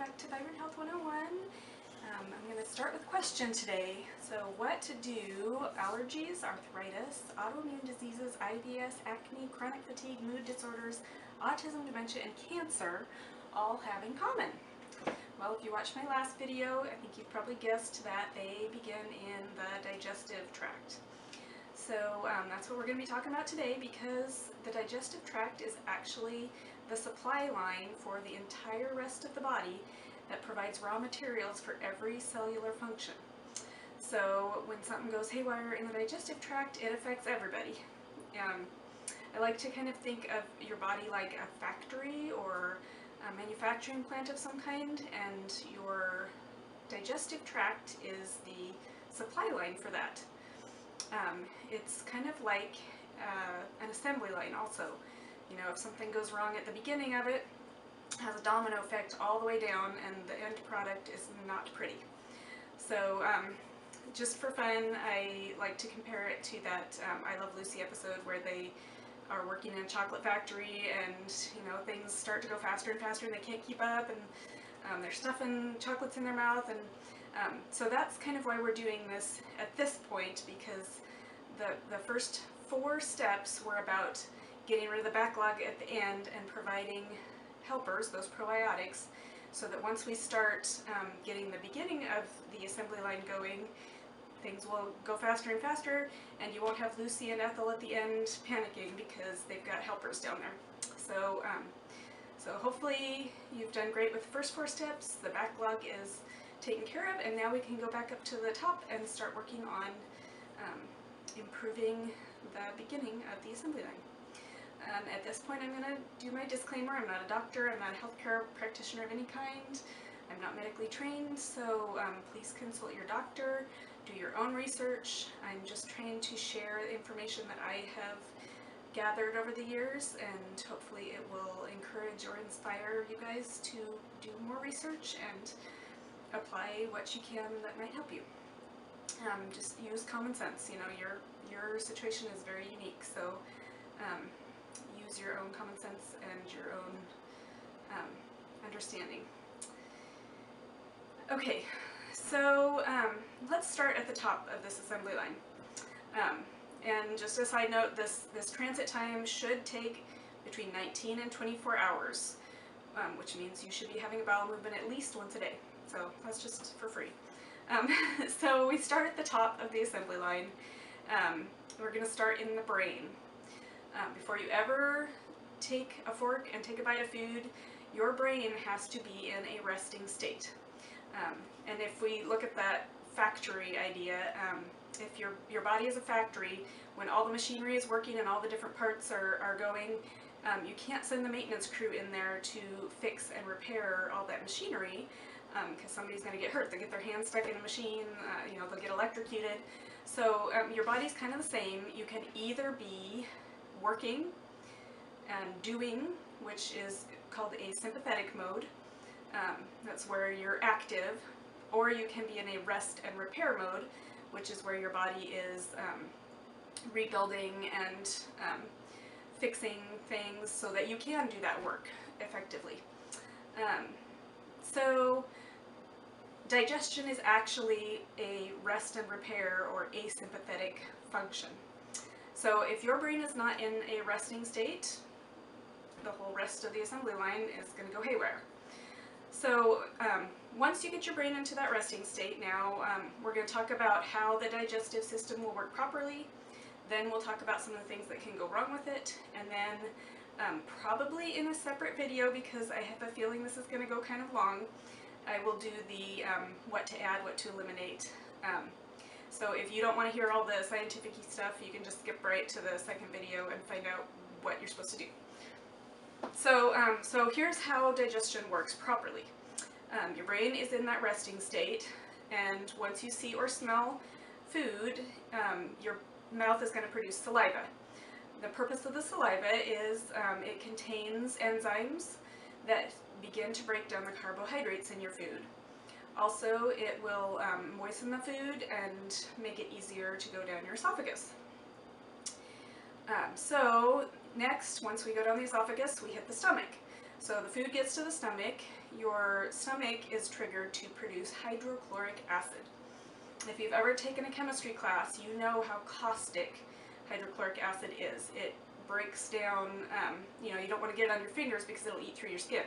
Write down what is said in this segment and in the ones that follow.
back to Vibrant Health 101. I'm going to start with a question today. So what to do, allergies, arthritis, autoimmune diseases, IBS, acne, chronic fatigue, mood disorders, autism, dementia, and cancer all have in common? Well, if you watched my last video, I think you've probably guessed that they begin in the digestive tract. So that's what we're going to be talking about today, because the digestive tract is actually the supply line for the entire rest of the body that provides raw materials for every cellular function. So when something goes haywire in the digestive tract, it affects everybody. I like to kind of think of your body like a factory or a manufacturing plant of some kind, and your digestive tract is the supply line for that. It's kind of like an assembly line also. You know, if something goes wrong at the beginning of it, it has a domino effect all the way down, and the end product is not pretty. So just for fun, I like to compare it to that I Love Lucy episode where they are working in a chocolate factory, and you know, things start to go faster and faster and they can't keep up, and they're stuffing chocolates in their mouth, and so that's kind of why we're doing this at this point, because the first 4 steps were about getting rid of the backlog at the end and providing helpers, those probiotics, so that once we start getting the beginning of the assembly line going, things will go faster and faster, and you won't have Lucy and Ethel at the end panicking because they've got helpers down there. So, so hopefully you've done great with the first 4 steps, the backlog is taken care of, and now we can go back up to the top and start working on improving the beginning of the assembly line. At this point, I'm going to do my disclaimer. I'm not a doctor, I'm not a healthcare practitioner of any kind, I'm not medically trained, so please consult your doctor, do your own research. I'm just trying to share information that I have gathered over the years, and hopefully it will encourage or inspire you guys to do more research and apply what you can that might help you. Just use common sense. You know, your situation is very unique, so use your own common sense and your own understanding. Okay, so let's start at the top of this assembly line. And just a side note, this transit time should take between 19 and 24 hours, which means you should be having a bowel movement at least once a day. So that's just for free. So we start at the top of the assembly line. We're going to start in the brain. Before you ever take a fork and take a bite of food, your brain has to be in a resting state. And if we look at that factory idea, if your body is a factory, when all the machinery is working and all the different parts are going, you can't send the maintenance crew in there to fix and repair all that machinery, because somebody's going to get hurt. They get their hands stuck in a machine, you know, they'll get electrocuted. So your body's kind of the same. You can either be working and doing, which is called a sympathetic mode. That's where you're active, or you can be in a rest and repair mode, which is where your body is rebuilding and fixing things so that you can do that work effectively. So digestion is actually a rest and repair or asympathetic function. So if your brain is not in a resting state, the whole rest of the assembly line is going to go haywire. So once you get your brain into that resting state, now we're going to talk about how the digestive system will work properly. Then we'll talk about some of the things that can go wrong with it, and then probably in a separate video, because I have a feeling this is going to go kind of long, I will do the what to add, what to eliminate. So if you don't want to hear all the scientific-y stuff, you can just skip right to the second video and find out what you're supposed to do. So, so here's how digestion works properly. Your brain is in that resting state, and once you see or smell food, your mouth is going to produce saliva. The purpose of the saliva is it contains enzymes that begin to break down the carbohydrates in your food. Also, it will moisten the food and make it easier to go down your esophagus. So next, once we go down the esophagus, we hit the stomach. So the food gets to the stomach, your stomach is triggered to produce hydrochloric acid. If you've ever taken a chemistry class, you know how caustic hydrochloric acid is. It breaks down, you don't want to get it on your fingers because it'll eat through your skin.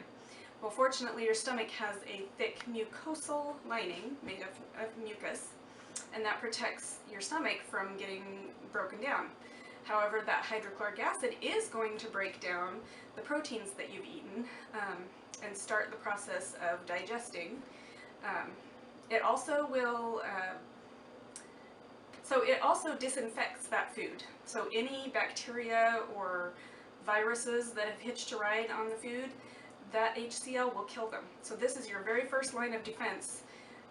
Well, fortunately, your stomach has a thick mucosal lining made of mucus, and that protects your stomach from getting broken down. However, that hydrochloric acid is going to break down the proteins that you've eaten and start the process of digesting. It also will, it also disinfects that food. So any bacteria or viruses that have hitched a ride on the food, that HCl will kill them. So this is your very first line of defense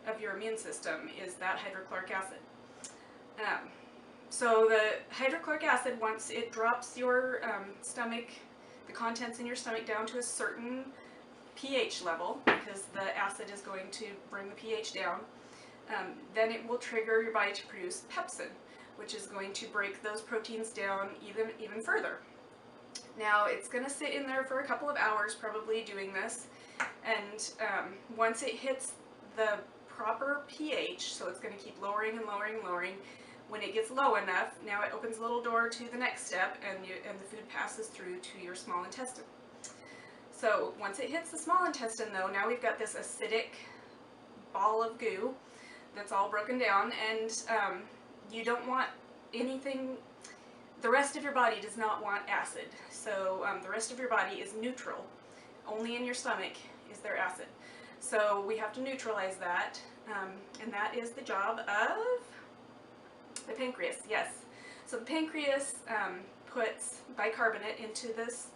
of your immune system, is that hydrochloric acid. So the hydrochloric acid, once it drops your stomach, the contents in your stomach down to a certain pH level, because the acid is going to bring the pH down, then it will trigger your body to produce pepsin, which is going to break those proteins down even further. Now it's going to sit in there for a couple of hours probably doing this, and once it hits the proper pH, so it's going to keep lowering and lowering and lowering, when it gets low enough, now it opens a little door to the next step, and the food passes through to your small intestine. So once it hits the small intestine though, now we've got this acidic ball of goo that's all broken down, and you don't want anything, the rest of your body does not want acid. So the rest of your body is neutral. Only in your stomach is there acid. So we have to neutralize that, and that is the job of the pancreas, yes. So the pancreas puts bicarbonate into this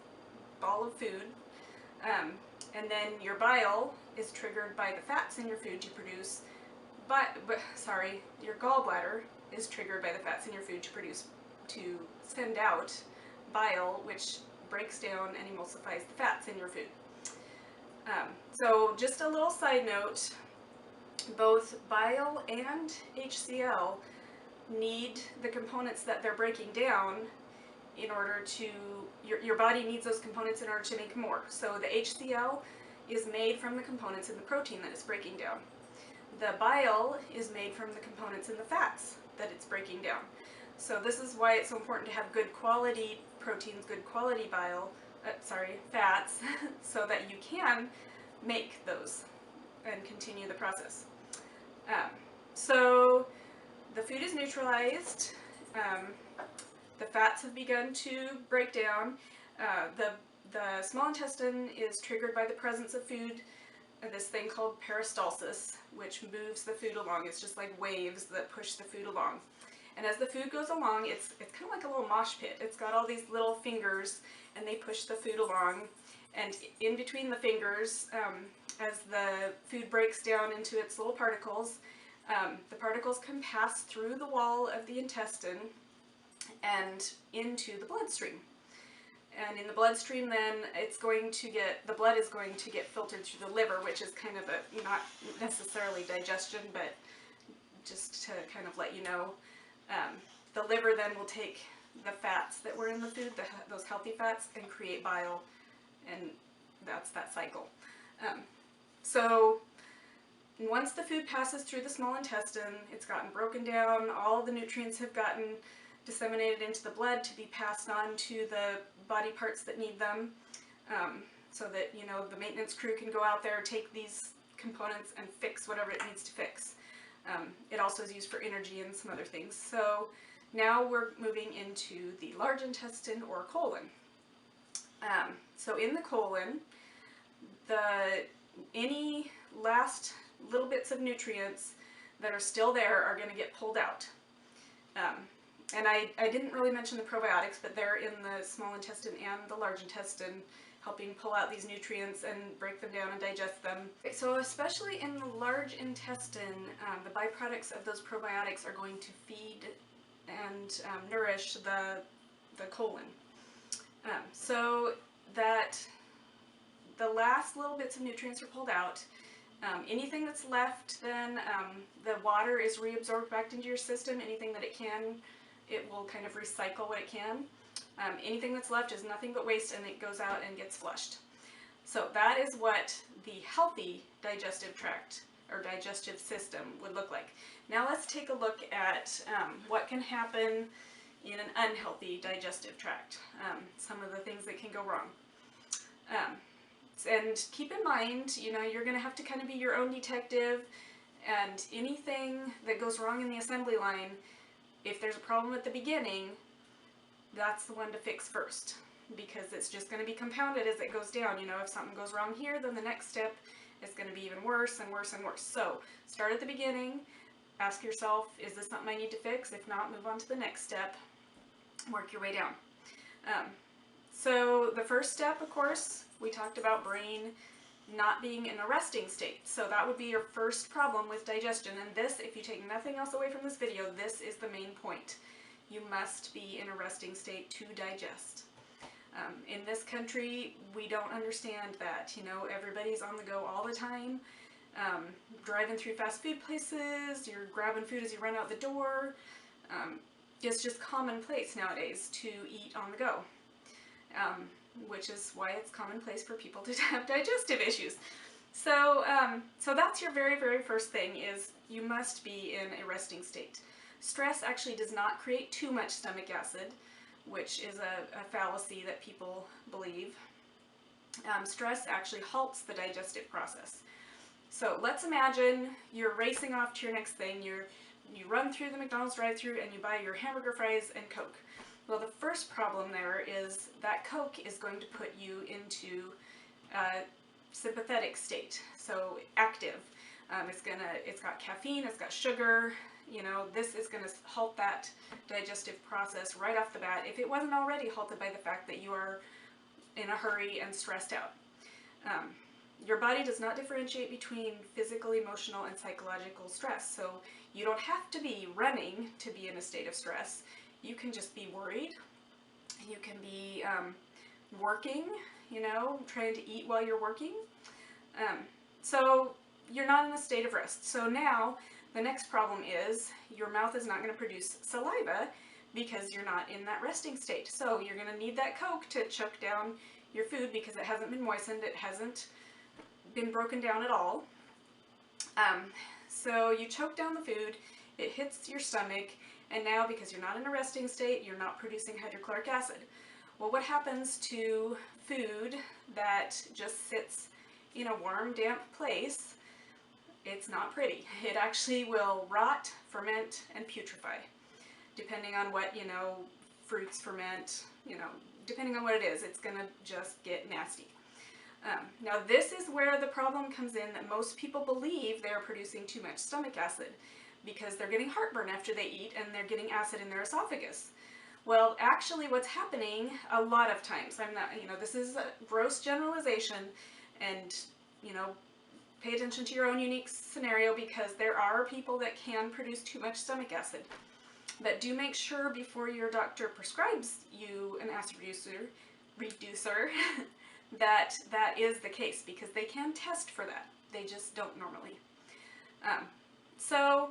ball of food, and then your bile is triggered by the fats in your food to produce, your gallbladder is triggered by the fats in your food to send out bile, which breaks down and emulsifies the fats in your food. So just a little side note, both bile and HCl need the components that they're breaking down in order to, your body needs those components in order to make more. So the HCl is made from the components in the protein that it's breaking down. The bile is made from the components in the fats that it's breaking down. So this is why it's so important to have good quality proteins, good quality fats, so that you can make those and continue the process. So the food is neutralized, the fats have begun to break down, the small intestine is triggered by the presence of food, this thing called peristalsis, which moves the food along. It's just like waves that push the food along. And as the food goes along, it's kind of like a little mosh pit. It's got all these little fingers, and they push the food along. And in between the fingers, as the food breaks down into its little particles, the particles can pass through the wall of the intestine and into the bloodstream. And in the bloodstream, then the blood is going to get filtered through the liver, which is kind of not necessarily digestion, but just to kind of let you know. The liver then will take the fats that were in the food, those healthy fats, and create bile, and that's that cycle. So once the food passes through the small intestine, it's gotten broken down, all the nutrients have gotten disseminated into the blood to be passed on to the body parts that need them, so that the maintenance crew can go out there, take these components and fix whatever it needs to fix. It also is used for energy and some other things. So now we're moving into the large intestine, or colon. So in the colon, any last little bits of nutrients that are still there are going to get pulled out. And I didn't really mention the probiotics, but they're in the small intestine and the large intestine, helping pull out these nutrients and break them down and digest them. So especially in the large intestine, the byproducts of those probiotics are going to feed and nourish the colon. So that the last little bits of nutrients are pulled out. Anything that's left, then the water is reabsorbed back into your system. Anything that it can, it will kind of recycle what it can. Anything that's left is nothing but waste, and it goes out and gets flushed. So that is what the healthy digestive tract or digestive system would look like. Now let's take a look at what can happen in an unhealthy digestive tract. Some of the things that can go wrong. And keep in mind, you know, you're going to have to kind of be your own detective, and anything that goes wrong in the assembly line, if there's a problem at the beginning, that's the one to fix first, because it's just going to be compounded as it goes down. You know, if something goes wrong here, then the next step is going to be even worse and worse and worse. So start at the beginning, ask yourself, is this something I need to fix? If not, move on to the next step, work your way down. So the first step, of course, we talked about brain not being in a resting state. So that would be your first problem with digestion. And this, if you take nothing else away from this video, this is the main point. You must be in a resting state to digest. In this country, we don't understand that. You know, everybody's on the go all the time. Driving through fast food places, you're grabbing food as you run out the door. It's just commonplace nowadays to eat on the go. Which is why it's commonplace for people to have digestive issues. So, so that's your very, very first thing, is you must be in a resting state. Stress actually does not create too much stomach acid, which is a fallacy that people believe. Stress actually halts the digestive process. So let's imagine you're racing off to your next thing. You run through the McDonald's drive-thru and you buy your hamburger, fries, and Coke. Well, the first problem there is that Coke is going to put you into a sympathetic state, so active. It's got caffeine, it's got sugar. You know, this is going to halt that digestive process right off the bat, if it wasn't already halted by the fact that you are in a hurry and stressed out. Your body does not differentiate between physical, emotional, and psychological stress, so you don't have to be running to be in a state of stress. You can just be worried. You can be working, you know, trying to eat while you're working. So you're not in a state of rest. So now the next problem is your mouth is not going to produce saliva because you're not in that resting state. So you're going to need that Coke to choke down your food because it hasn't been moistened, it hasn't been broken down at all. So you choke down the food, it hits your stomach, and now because you're not in a resting state, you're not producing hydrochloric acid. Well, what happens to food that just sits in a warm, damp place? It's not pretty. It actually will rot, ferment, and putrefy, depending on what, you know, fruits ferment, you know, depending on what it is, it's going to just get nasty. Now this is where the problem comes in, that most people believe they're producing too much stomach acid because they're getting heartburn after they eat and they're getting acid in their esophagus. Well, actually what's happening a lot of times, I'm not, you know, this is a gross generalization, and, you know, pay attention to your own unique scenario, because there are people that can produce too much stomach acid. But do make sure before your doctor prescribes you an acid reducer that that is the case, because they can test for that. They just don't normally. So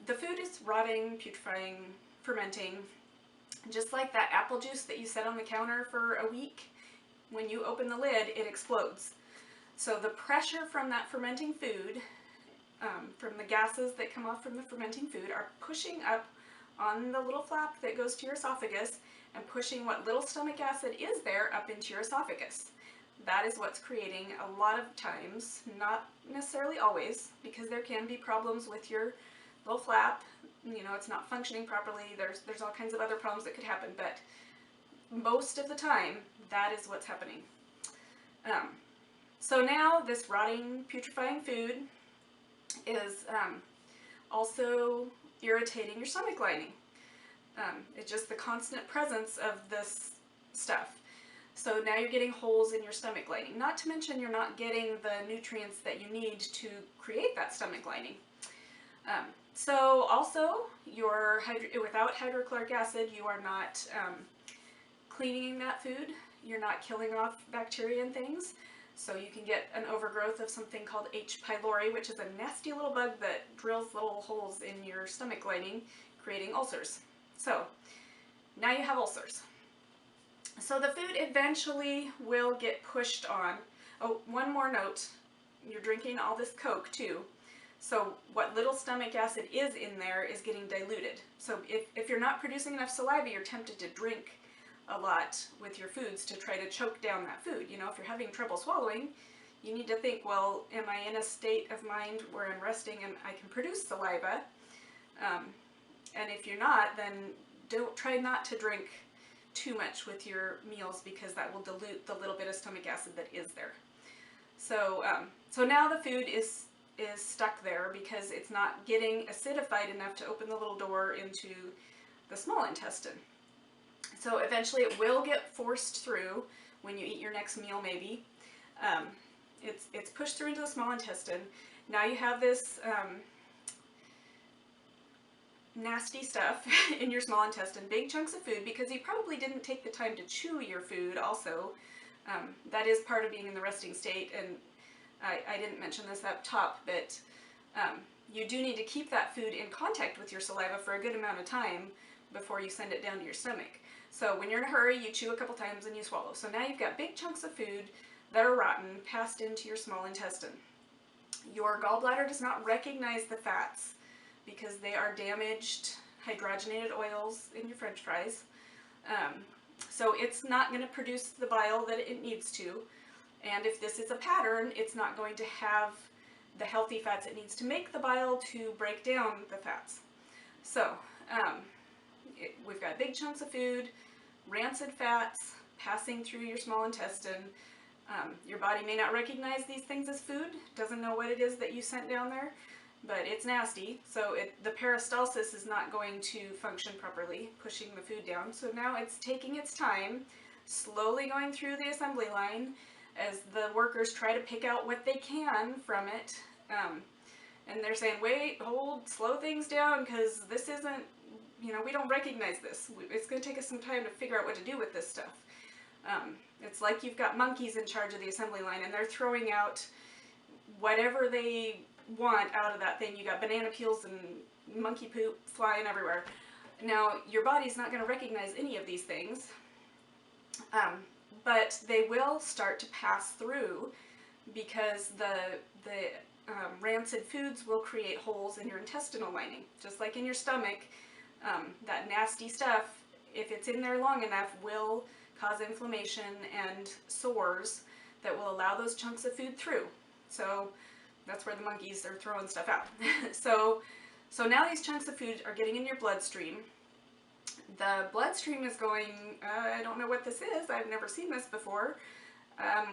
the food is rotting, putrefying, fermenting, just like that apple juice that you set on the counter for a week. When you open the lid, it explodes. So the pressure from that fermenting food, from the gases that come off from the fermenting food, are pushing up on the little flap that goes to your esophagus and pushing what little stomach acid is there up into your esophagus. That is what's creating, a lot of times, not necessarily always, because there can be problems with your little flap. You know, it's not functioning properly. There's all kinds of other problems that could happen, but most of the time, that is what's happening. So now this rotting, putrefying food is also irritating your stomach lining. It's just the constant presence of this stuff. So now you're getting holes in your stomach lining. Not to mention you're not getting the nutrients that you need to create that stomach lining. So also, without hydrochloric acid, you are not cleaning that food. You're not killing off bacteria and things. So you can get an overgrowth of something called H. pylori, which is a nasty little bug that drills little holes in your stomach lining, creating ulcers. So now you have ulcers. So the food eventually will get pushed on Oh, one more note. You're drinking all this Coke too. So what little stomach acid is in there is getting diluted. So if you're not producing enough saliva, you're tempted to drink a lot with your foods to try to choke down that food. You know, if you're having trouble swallowing, you need to think, well, am I in a state of mind where I'm resting and I can produce saliva? And if you're not, then try not to drink too much with your meals, because that will dilute the little bit of stomach acid that is there. So, so now the food is stuck there because it's not getting acidified enough to open the little door into the small intestine. So eventually it will get forced through when you eat your next meal, maybe. It's pushed through into the small intestine. Now you have this nasty stuff in your small intestine, big chunks of food, because you probably didn't take the time to chew your food also. That is part of being in the resting state, and I didn't mention this up top, but you do need to keep that food in contact with your saliva for a good amount of time before you send it down to your stomach. So when you're in a hurry, you chew a couple times and you swallow. So now you've got big chunks of food that are rotten passed into your small intestine. Your gallbladder does not recognize the fats because they are damaged hydrogenated oils in your French fries. So it's not going to produce the bile that it needs to. And if this is a pattern, it's not going to have the healthy fats it needs to make the bile to break down the fats. So we've got big chunks of food, rancid fats passing through your small intestine. Your body may not recognize these things as food, doesn't know what it is that you sent down there, but it's nasty. So the peristalsis is not going to function properly, pushing the food down. So now it's taking its time, slowly going through the assembly line as the workers try to pick out what they can from it. And they're saying, wait, hold, slow things down, because this isn't, you know, we don't recognize this. It's going to take us some time to figure out what to do with this stuff. It's like you've got monkeys in charge of the assembly line, and they're throwing out whatever they want out of that thing. You got banana peels and monkey poop flying everywhere. Now, your body's not going to recognize any of these things, but they will start to pass through, because the rancid foods will create holes in your intestinal lining. Just like in your stomach, that nasty stuff, if it's in there long enough, will cause inflammation and sores that will allow those chunks of food through. So that's where the monkeys are throwing stuff out. So now these chunks of food are getting in your bloodstream. The bloodstream is going, I don't know what this is, I've never seen this before.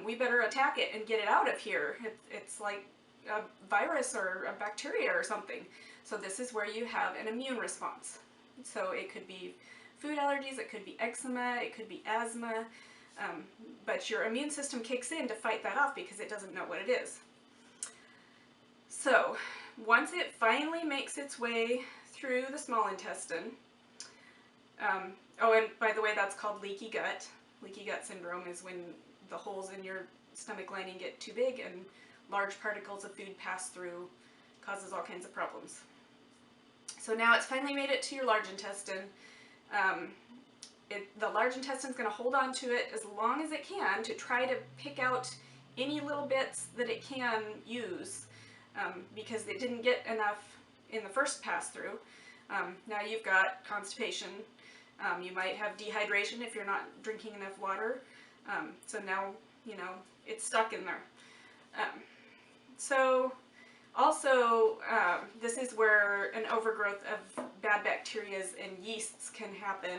We better attack it and get it out of here. It's like a virus or a bacteria or something. So this is where you have an immune response. So it could be food allergies, it could be eczema, it could be asthma, but your immune system kicks in to fight that off because it doesn't know what it is. So once it finally makes its way through the small intestine, oh, and by the way, that's called leaky gut. Leaky gut syndrome is when the holes in your stomach lining get too big and large particles of food pass through, causes all kinds of problems. So now it's finally made it to your large intestine. The large intestine is going to hold on to it as long as it can to try to pick out any little bits that it can use, because it didn't get enough in the first pass through. Now you've got constipation. You might have dehydration if you're not drinking enough water. So now, you know, it's stuck in there. So also, this is where an overgrowth of bad bacteria and yeasts can happen,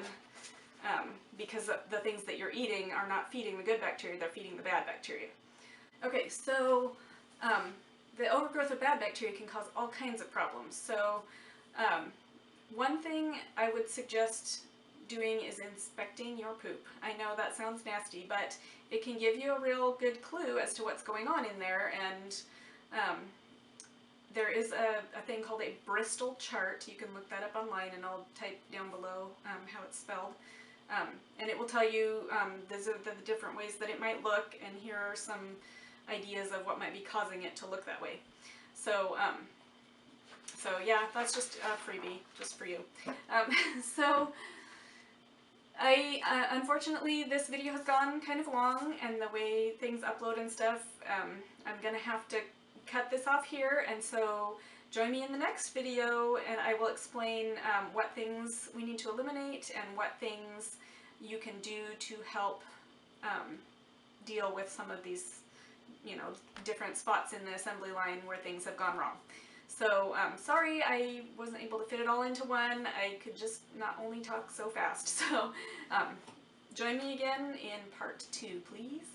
because the things that you're eating are not feeding the good bacteria, they're feeding the bad bacteria. Okay, so the overgrowth of bad bacteria can cause all kinds of problems. So one thing I would suggest doing is inspecting your poop. I know that sounds nasty, but it can give you a real good clue as to what's going on in there. And there is a thing called a Bristol chart. You can look that up online, and I'll type down below how it's spelled. And it will tell you these are the different ways that it might look, and here are some ideas of what might be causing it to look that way. So yeah, that's just a freebie, just for you. So Unfortunately, this video has gone kind of long, and the way things upload and stuff, I'm gonna have to cut this off here, and so join me in the next video, and I will explain what things we need to eliminate and what things you can do to help deal with some of these, you know, different spots in the assembly line where things have gone wrong. So, sorry I wasn't able to fit it all into one. I could just not only talk so fast. So, join me again in part 2, please.